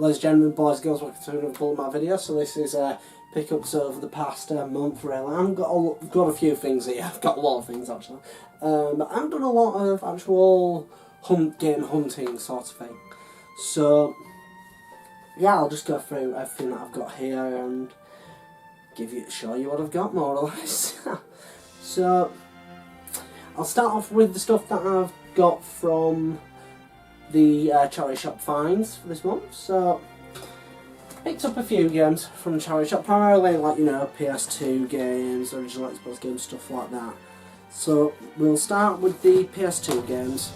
Ladies and gentlemen, boys and girls, welcome to another Bulletmarvs video. So this is pickups over the past month really. I've got a few things here, I've got a lot of things actually. But I've done a lot of actual game hunting sort of thing. So yeah, I'll just go through everything that I've got here and show you what I've got more or less. So I'll start off with the stuff that I've got from the charity shop finds for this month. So picked up a few games from the charity shop, primarily like, you know, PS2 games, original Xbox games, stuff like that. So we'll start with the PS2 games.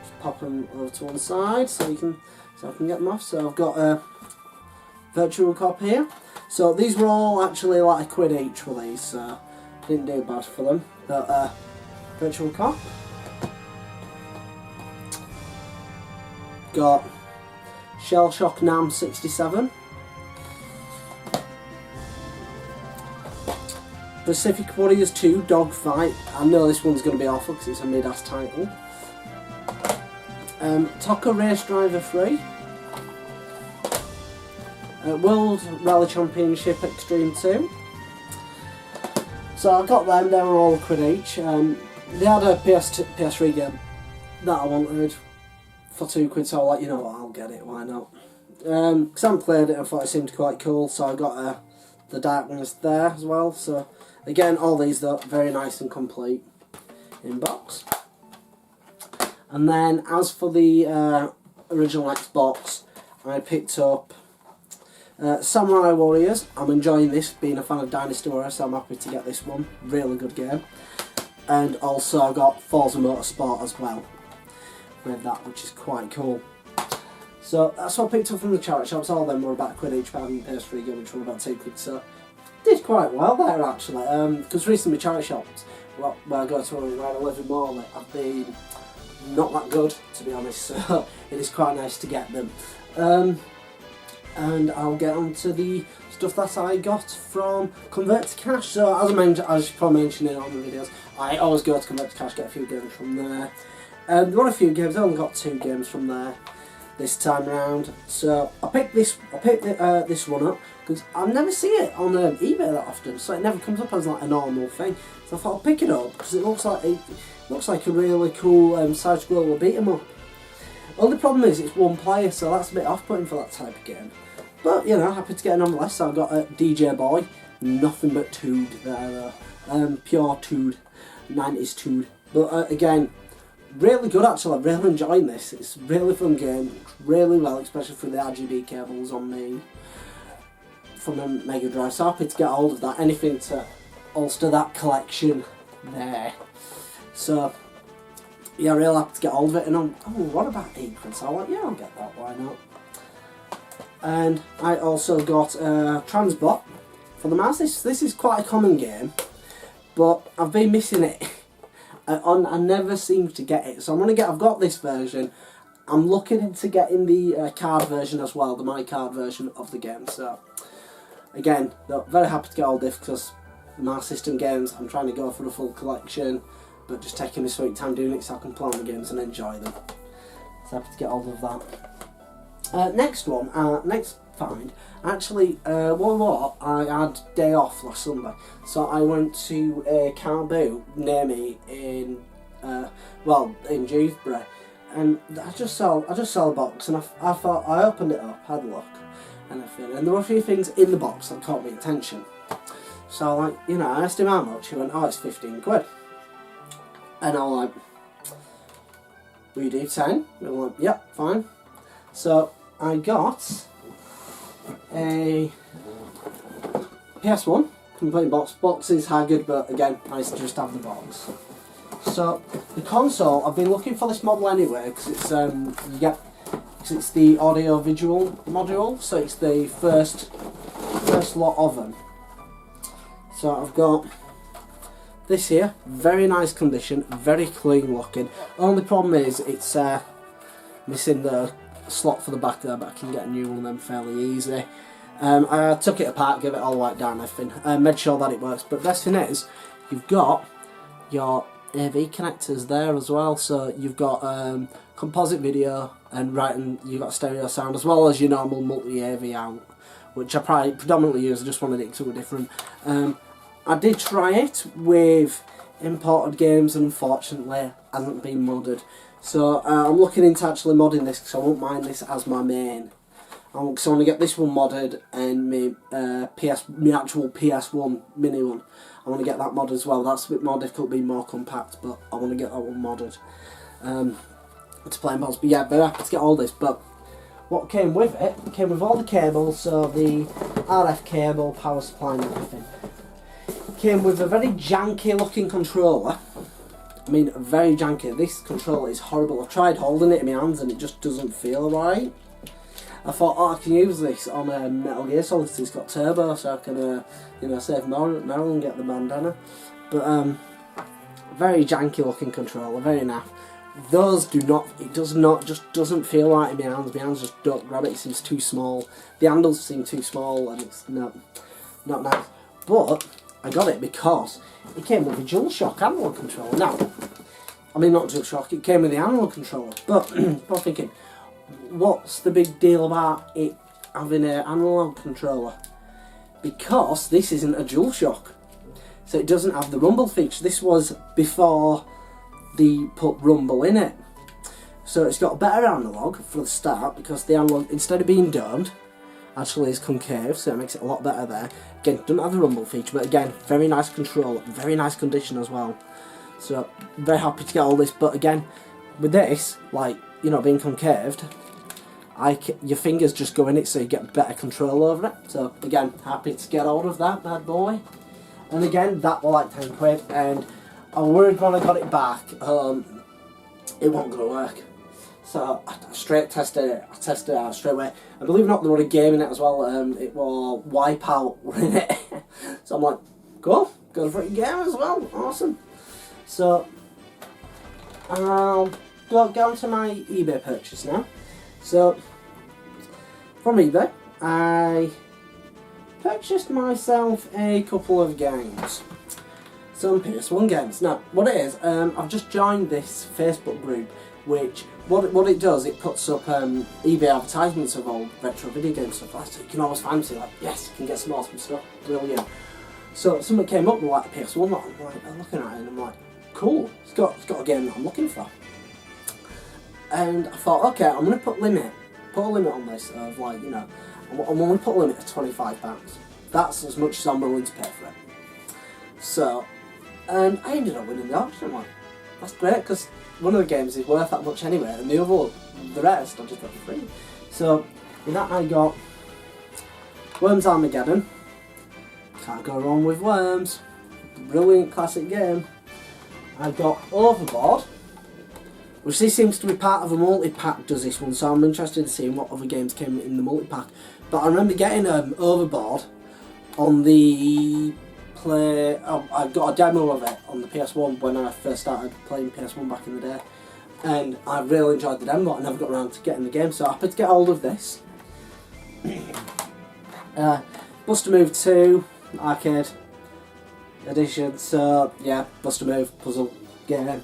Just pop them over to one side so I can get them off. So I've got a virtual cop here. So these were all actually like £1 each for these, so didn't do bad for them. But virtual cop. Got Shell Shock Nam 67, Pacific Warriors 2 Dogfight. I know this one's going to be awful because it's a mid-ass title. Tokka Race Driver 3, World Rally Championship Extreme 2. So I got them, they were all £1 each. They had a PS3 game that I wanted for £2, so I was like, you know what, I'll get it, why not? Because I haven't played it, I thought it seemed quite cool, so I got the Darkness there as well. So again, all these though, very nice and complete in box. And then as for the original Xbox, I picked up Samurai Warriors. I'm enjoying this, being a fan of Dynasty Warriors, so I'm happy to get this one, really good game. And also I got Forza Motorsport as well with that, which is quite cool. So that's what I picked up from the charity shops. All of them were about £1 each, but I haven't PS3 game, which were about £2. So did quite well there actually. Because recently charity shops, where I go to where I live in Morley, have been not that good, to be honest. So it is quite nice to get them. And I'll get on to the stuff that I got from Convert to Cash. So as I mentioned, as you probably mentioned in all the videos, I always go to Convert to Cash, get a few games from there. There were a few games. I only got 2 games from there this time around. So I picked this one up because I never see it on eBay that often. So it never comes up as like a normal thing. So I thought I'll pick it up because it looks like a really cool side-scroller beat 'em up. Only problem is it's one player, so that's a bit off-putting for that type of game. But you know, happy to get it nonetheless. So I've got a DJ Boy, nothing but Tood there, pure Tood, 90s Tood. But again, really good actually. I'm really enjoying this. It's a really fun game, really well, especially through the RGB cables on from the Mega Drive. So happy to get hold of that. Anything to bolster that collection there. So yeah, really happy to get hold of it. And I'm, oh, what about £8? So I'm like, yeah, I'll get that. Why not? And I also got Transbot for the mouse. This is quite a common game, but I've been missing it. I never seem to get it, so I've got this version. I'm looking into getting the card version as well, the My Card version of the game. So again, very happy to get all this because the Master System games, I'm trying to go for the full collection, but just taking my sweet time doing it so I can play on the games and enjoy them. So happy to get all of that. Next find. Actually, I had day off last Sunday, so I went to a car boot near me in Dewsbury, and I just saw a box, and I thought, I opened it up, had a look, and there were a few things in the box that caught my attention. So like, you know, I asked him how much. He went, oh, it's £15. And I was like, will you do 10? And I'm like, yep, fine. So I got a PS1 complete box. Box is haggard, but again, nice to just have the box. So the console, I've been looking for this model anyway because it's it's the audio visual module, so it's the first lot of them. So I've got this here, very nice condition, very clean looking. Only problem is it's missing the slot for the back there, but I can get a new one of them fairly easy. I took it apart, gave it all the way down and everything, made sure that it works. But the best thing is, you've got your AV connectors there as well, so you've got composite video and you've got stereo sound as well as your normal multi-AV out, which I predominantly use. I just wanted it to be different. I did try it with imported games and unfortunately hasn't been modded. So I'm looking into actually modding this because I won't mind this as my main. So I want to get this one modded and my actual PS1 mini one. I want to get that modded as well. That's a bit more difficult, being more compact, but I want to get that one modded to play mods. But yeah, very happy to get all this. But what came with it came with all the cables, so the RF cable, power supply and everything. Came with a very janky looking controller. I mean, very janky. This controller is horrible. I've tried holding it in my hands and it just doesn't feel right. I thought, oh, I can use this on a Metal Gear Solid. It's got turbo, so I can, you know, save Meryl and get the bandana. But very janky looking controller, very naff. Those do not. It does not. Just doesn't feel right in my hands. My hands just don't grab it. It seems too small. The handles seem too small, and it's not nice. But I got it because it came with a DualShock analog controller. Now, I mean not DualShock. It came with the analog controller. But I'm thinking, what's the big deal about it having an analog controller? Because this isn't a DualShock, so it doesn't have the rumble feature. This was before they put rumble in it, so it's got a better analog for the start because the analog, instead of being domed, actually is concave, so it makes it a lot better there. Again, doesn't have the rumble feature, but again, very nice control, very nice condition as well. So very happy to get all this. But again, with this, like, you know, being concaved, your fingers just go in it, so you get better control over it. So again, happy to get hold of that bad boy. And again, that was like 10 quid, and I was worried when I got it back, it wasn't going to work. So I tested it out straight away. And believe it or not, there was a game in it as well. It was Wipeout in it. So I'm like, cool, go for a game as well, awesome. So I'll go on to my eBay purchase now. So from eBay, I purchased myself a couple of games. Some PS1 games. Now, what it is, I've just joined this Facebook group, which, what it does, it puts up eBay advertisements of old retro video games stuff like that, so you can always fancy, like, yes, you can get some awesome stuff, brilliant. So something came up with like the PS1 lot, I'm looking at it and I'm like, cool, it's got a game that I'm looking for. And I thought, okay, I'm going to put a limit on this of, like, you know, I'm going to put a limit of £25. That's as much as I'm willing to pay for it. So, and I ended up winning the auction. I'm like, that's great, because one of the games is worth that much anyway, and the rest I just got for free. So, with that I got Worms Armageddon. Can't go wrong with Worms. Brilliant classic game. I got Overboard, which this seems to be part of a multi-pack, does this one, so I'm interested in seeing what other games came in the multi-pack. But I remember getting Overboard on the I got a demo of it on the PS1 when I first started playing PS1 back in the day, and I really enjoyed the demo. I never got around to getting the game, so happy to get hold of this. Bust a Move 2 arcade edition, so yeah, Bust a Move puzzle game.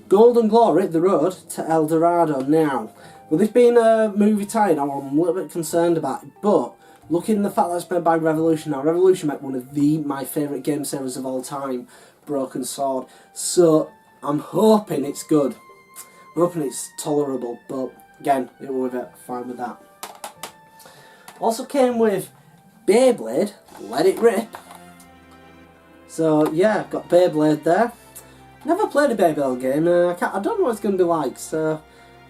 Golden Glory, The Road to El Dorado. Now, with this being a movie tie-in, I'm a little bit concerned about it, but looking at the fact that it's made by Revolution. Now, Revolution made one of my favourite game series of all time, Broken Sword. So, I'm hoping it's good. I'm hoping it's tolerable, but again, it will be fine with that. Also came with Beyblade, Let It Rip. So, yeah, I've got Beyblade there. Never played a Beyblade game. I don't know what it's going to be like, so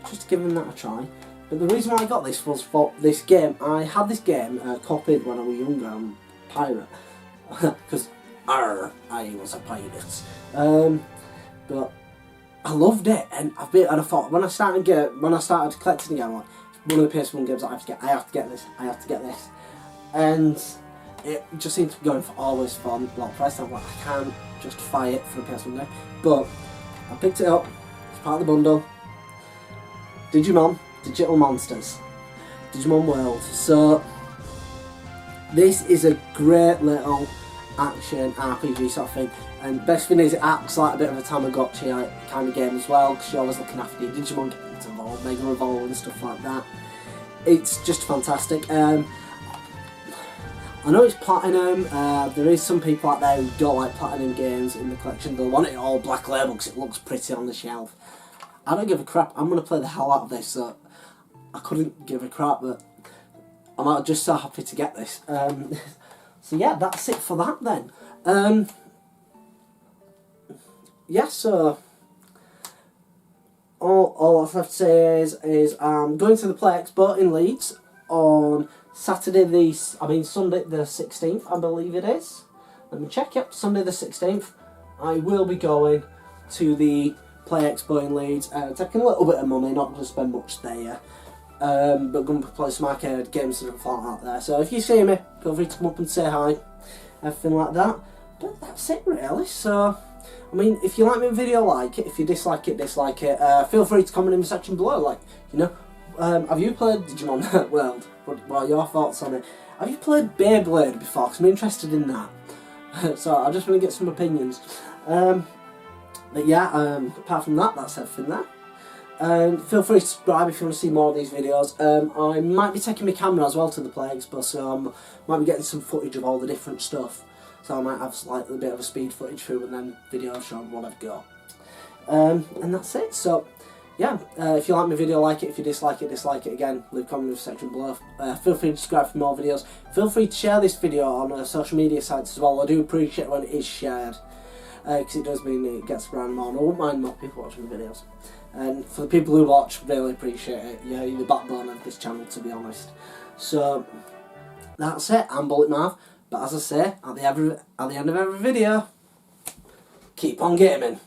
just giving that a try. But the reason why I got this was for this game. I had this game copied when I was younger on Pirate, because I was a pirate. But I loved it, and I thought when I started collecting again, like, one of the PS1 games I have to get this, and it just seemed to be going for always for a lot of price. I'm like, I can't justify it for a PS1 game, but I picked it up. It's part of the bundle. Digimon. Digital Monsters, Digimon World. So this is a great little action RPG sort of thing. And best thing is, it acts like a bit of a Tamagotchi kind of game as well, because you're always looking after your Digimon getting to evolve, Mega Evolve and stuff like that. It's just fantastic. I know it's platinum. There is some people out there who don't like platinum games in the collection. They'll want it all black label because it looks pretty on the shelf. I don't give a crap. I'm going to play the hell out of this, so I couldn't give a crap, but I'm just so happy to get this. So yeah, that's it for that then. Yeah, so all I have to say is I'm going to the Play Expo in Leeds on Sunday the 16th, I believe it is. Let me check, yep, Sunday the 16th. I will be going to the Play Expo in Leeds, taking a little bit of money, not going to spend much there. But going to play some arcade games and stuff like that there. So if you see me, feel free to come up and say hi, everything like that. But that's it really. So, I mean, if you like my video, like it. If you dislike it, dislike it. Feel free to comment in the section below. Like, you know, have you played Digimon World? What are your thoughts on it? Have you played Beyblade before? Because I'm interested in that. So I just want to get some opinions. But yeah, apart from that, that's everything there. Feel free to subscribe if you want to see more of these videos. I might be taking my camera as well to the Play Expo, so I might be getting some footage of all the different stuff. So I might have like a bit of a speed footage through and then video showing what I've got. And that's it. So yeah, if you like my video, like it. If you dislike it, dislike it again. Leave a comment in the section below. Feel free to subscribe for more videos. Feel free to share this video on social media sites as well. I do appreciate when it is shared, because it does mean it gets around more, and I wouldn't mind more people watching the videos. And for the people who watch, really appreciate it. Yeah, you're the backbone of this channel, to be honest. So that's it. I'm Bulletmarv, but as I say at the end of every video, keep on gaming.